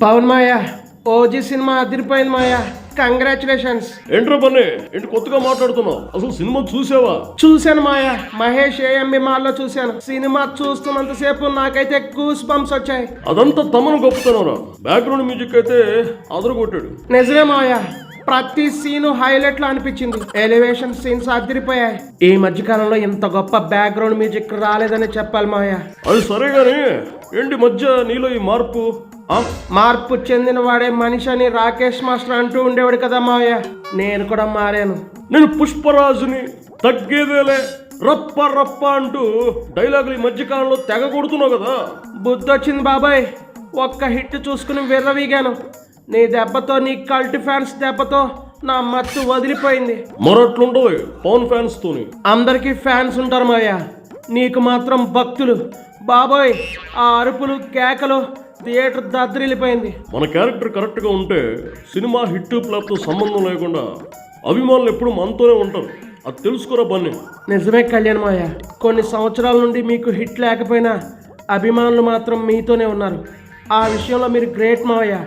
పవన్ మాయ OG cinema అదిరిపోయింది మాయ, congratulations. ఏంట్రా బన్నీ, ఏంటి కొత్తగా మాట్లాడుతున్నావు? అసలు సినిమా చూసావా? చూశాను మాయ, మహేష్ ఏఎంబి మాల్లో చూశాను. సినిమా చూస్తున్నంతసేపు నాకైతే గూస్ బంప్స్ వచ్చాయి. అదంతా తమను గొప్పతనరా. బ్యాక్గ్రౌండ్ మ్యూజిక్ అయితే అదరగొట్టాడు. నిజమే మాయ, ప్రతి సీను హైలైట్ లో అనిపించింది. ఎలివేషన్ సీన్స్ అదిరిపోయాయి. ఈ మధ్య కాలంలో ఇంత గొప్ప బ్యాక్గ్రౌండ్ మ్యూజిక్ రాలేదని చెప్పాలి మాయ. అది సరే గాని ఏంటి మధ్య నీలో ఈ మార్పు? మార్పు చెందిన వాడే మనిషి అని రాకేష్ మాస్టర్ అంటూ ఉండేవాడు కదా మావయ్య, నేను కూడా మారాను. నేను పుష్పరాజుని, తగ్గేదేలే, రప్ప రప్ప అంటూ డైలాగులు ఈ మధ్య కాలంలో తెగ కొడుతున్నావు కదా. బుద్ధొచ్చింది బాబాయ్, ఒక్క హిట్ చూసుకుని విర్రవీగాను. నీ దెబ్బతో, నీ కల్ట్ ఫ్యాన్స్ దెబ్బతో నా మత్తు వదిలిపోయింది. మరట్లుండవు పవన్ ఫ్యాన్స్ తోని. అందరికీ ఫ్యాన్స్ ఉంటారు మావయ్య, నీకు మాత్రం భక్తులు. బాబోయ్, ఆ అరుపులు కేకలు థియేటర్ దద్దరిల్లిపోయింది. మన క్యారెక్టర్ కరెక్ట్ గా ఉంటే సినిమా హిట్ ఫ్లాప్ తో సంబంధం లేకుండా అభిమానులు ఎప్పుడు మనతోనే ఉంటారు. అది తెలుసుకోరా బన్నీ. నిజమే కళ్యాణ్ మాయ, కొన్ని సంవత్సరాల నుండి మీకు హిట్ లేకపోయినా అభిమానులు మాత్రం మీతోనే ఉన్నారు. ఆ విషయంలో మీరు గ్రేట్ మావయ్య.